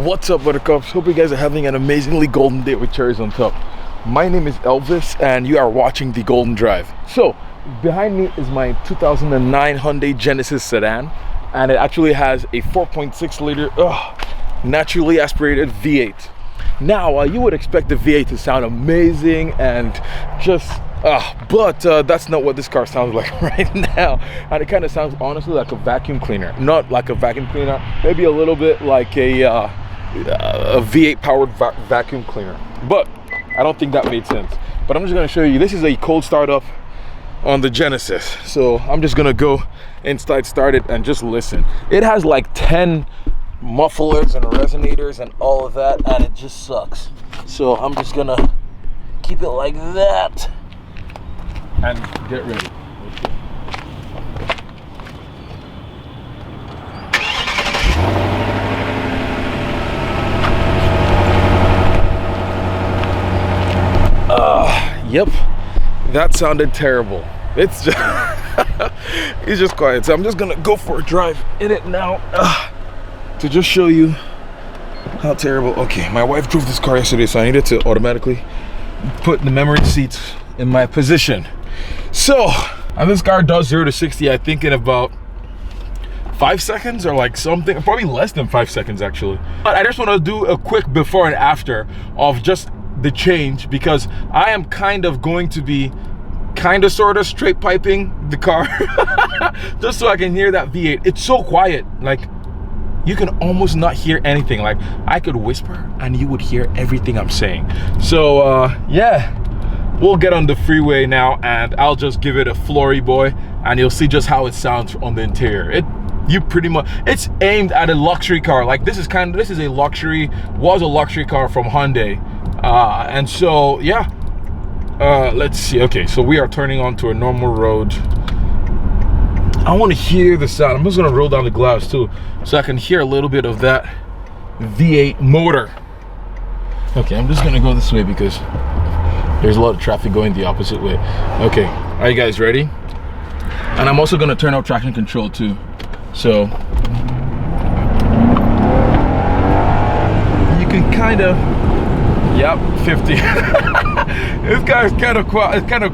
What's up, buttercups? Hope you guys are having an amazingly golden day with cherries on top. My name is Elvis and you are watching The Golden Drive. So behind me is my 2009 Hyundai Genesis sedan, and it actually has a 4.6 liter naturally aspirated V8. Now you would expect the V8 to sound amazing and just but that's not what this car sounds like right now. And it kind of sounds honestly like a vacuum cleaner. Not like a vacuum cleaner, maybe a little bit like a V8 powered vacuum cleaner, but I don't think that made sense. But I'm just going to show you, this is a cold startup on the Genesis, so I'm just going to go inside, start it, and just listen. It has like 10 mufflers and resonators and all of that, and it just sucks. So I'm just going to keep it like that and get ready. Yep, that sounded terrible. It's just it's just quiet. So I'm just gonna go for a drive in it now to just show you how terrible. Okay, my wife drove this car yesterday, so I needed to automatically put the memory seats in my position. So, and this car does 0 to 60, I think, in about 5 seconds or like something, probably less than 5 seconds actually. But I just want to do a quick before and after of just the change, because I am kind of going to be sort of straight piping the car just so I can hear that V8. It's so quiet, like you can almost not hear anything. Like I could whisper and you would hear everything I'm saying. So yeah, we'll get on the freeway now and I'll just give it a flory boy and you'll see just how it sounds on the interior. It's aimed at a luxury car. Like this is a luxury car from Hyundai. And so yeah, let's see. Okay, so we are turning onto a normal road. I want to hear the sound. I'm just gonna roll down the glass too so I can hear a little bit of that V8 motor. Okay, I'm just gonna go this way because there's a lot of traffic going the opposite way. Okay, are you guys ready? And I'm also gonna turn off traction control too, so you can kind of, yep, 50. This car is kind of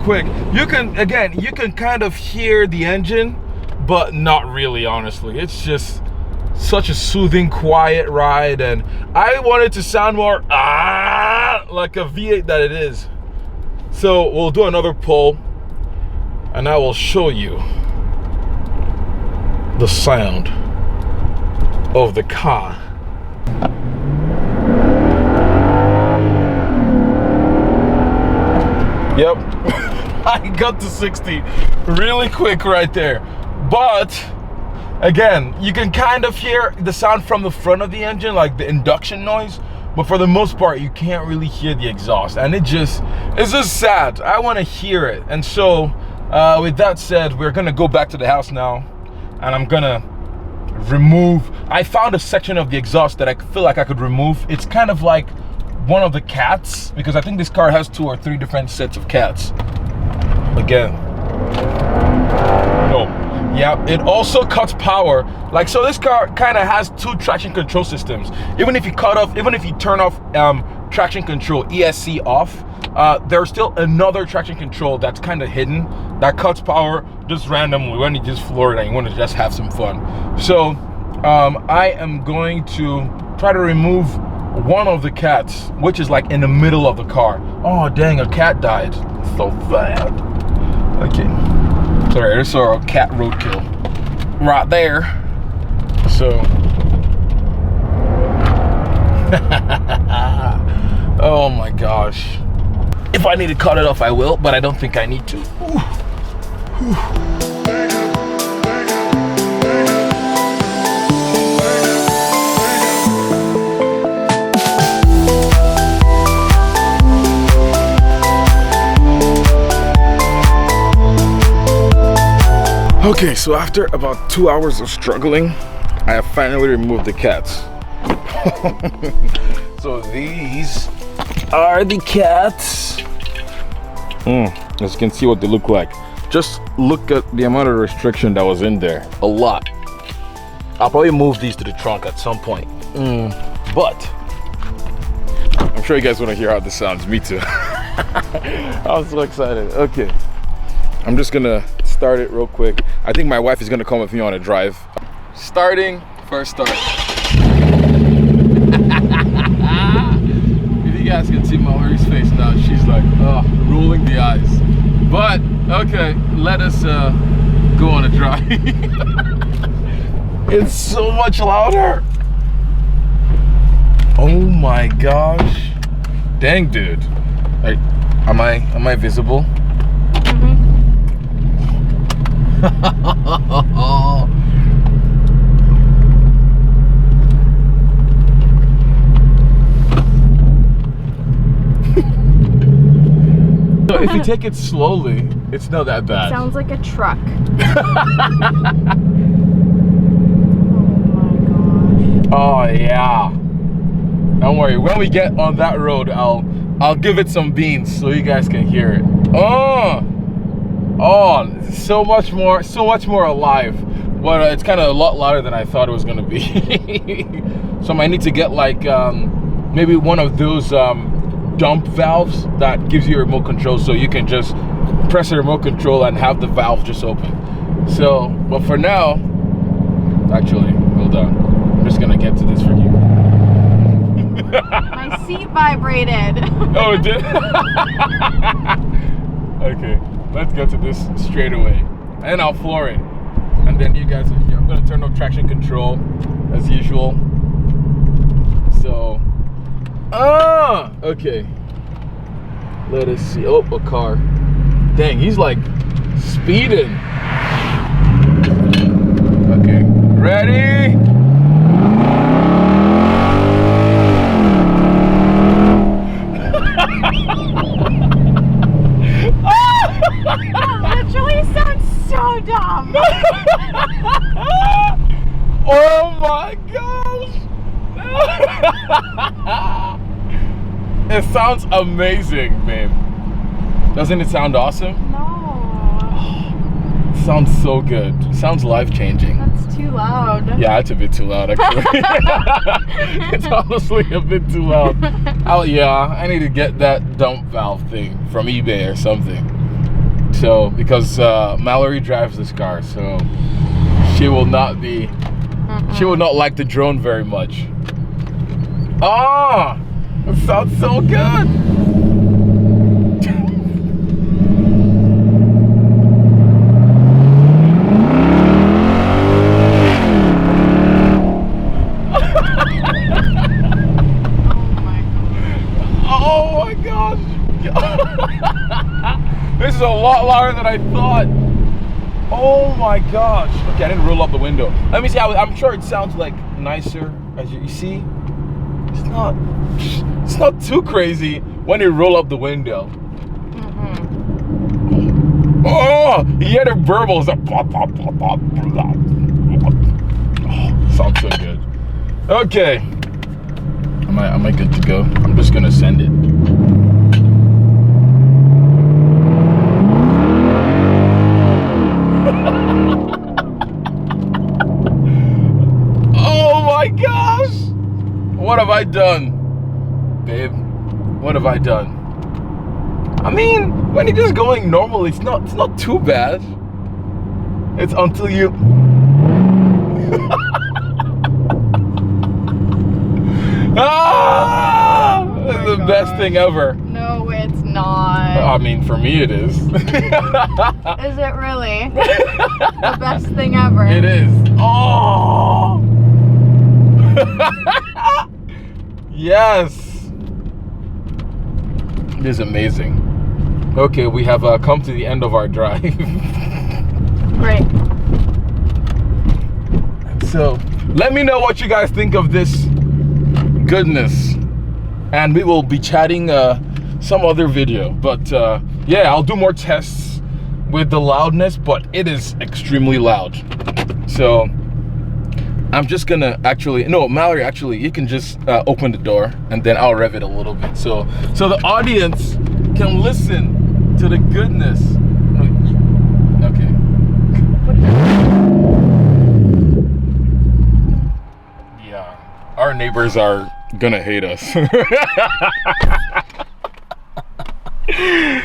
quick. You can kind of hear the engine, but not really, honestly. It's just such a soothing, quiet ride, and I want it to sound more like a V8 that it is. So we'll do another pull and I will show you the sound of the car. Yep, I got to 60 really quick right there. But again, you can kind of hear the sound from the front of the engine, like the induction noise, but for the most part you can't really hear the exhaust, and it's just sad. I want to hear it. And so with that said, we're gonna go back to the house now and I'm gonna remove, I found a section of the exhaust that I feel like I could remove. It's kind of like one of the cats, because I think this car has 2 or 3 different sets of cats. Again, no, yeah, it also cuts power. Like, so this car kind of has 2 traction control systems. Even if you turn off traction control, ESC off, there's still another traction control that's kind of hidden that cuts power just randomly when you just floor it and you want to just have some fun. So I am going to try to remove one of the cats, which is like in the middle of the car. Oh dang, a cat died. So bad. Okay, sorry, I just saw a cat roadkill right there. So oh my gosh, if I need to cut it off I will, but I don't think I need to. Okay, so after about 2 hours of struggling, I have finally removed the cats. So these are the cats. As you can see what they look like. Just look at the amount of restriction that was in there. A lot. I'll probably move these to the trunk at some point. but I'm sure you guys want to hear how this sounds. Me too. I'm so excited. Okay, I'm just gonna start it real quick. I think my wife is gonna come with me on a drive. Starting, first start. If you guys can see Mallory's face now, she's like, oh, rolling the eyes. But okay, let us go on a drive. It's so much louder. Oh my gosh. Dang, dude. Like, am I visible? So if you take it slowly, it's not that bad. It sounds like a truck. Oh yeah. Don't worry. When we get on that road, I'll give it some beans so you guys can hear it. Oh, so much more alive. But it's kind of a lot louder than I thought it was gonna be. So I might need to get like maybe one of those dump valves that gives you a remote control, so you can just press the remote control and have the valve just open. So, but for now, actually, hold on. I'm just gonna get to this for you. My seat vibrated. Oh, it did? Okay, let's get to this straight away. And I'll floor it. And then you guys are here. I'm gonna turn off traction control as usual. So, okay. Let us see. Oh, a car. Dang, he's like speeding. Okay, ready? That literally sounds so dumb. Oh my gosh. It sounds amazing, babe. Doesn't it sound awesome? No. It sounds so good. It sounds life-changing. That's too loud. Yeah, it's a bit too loud, actually. It's honestly a bit too loud. Yeah, I need to get that dump valve thing from eBay or something. So, because Mallory drives this car, so she will not be, she will not like the drone very much. Ah, it sounds so good. Oh my gosh. This is a lot louder than I thought. Oh my gosh. Okay, I didn't roll up the window. Let me see how, I'm sure it sounds like nicer. As you see, it's not too crazy when you roll up the window. Oh, you hear the burbles. Like, pop, pop, pop, pop. Oh, sounds so good. Okay. Am I good to go? I'm just gonna send it. Oh my gosh! What have I done? Babe, what have I done? I mean, when you're just going normal, it's not too bad. It's until you it's the best thing ever. No, it's not. I mean, for me it is. Is it really? The best thing ever. It is. Oh! Yes! It is amazing. Okay, we have come to the end of our drive. Great. So, let me know what you guys think of this goodness. And we will be chatting some other video. But yeah, I'll do more tests with the loudness, but it is extremely loud. So, I'm just gonna Mallory, actually, you can just open the door and then I'll rev it a little bit. So the audience can listen to the goodness. Okay. Yeah, our neighbors are gonna hate us.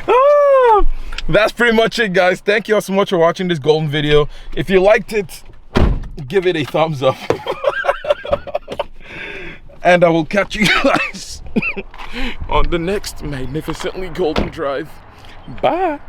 Ah, that's pretty much it, guys. Thank you all so much for watching this golden video. If you liked it, give it a thumbs up. And I will catch you guys on the next magnificently golden drive. Bye.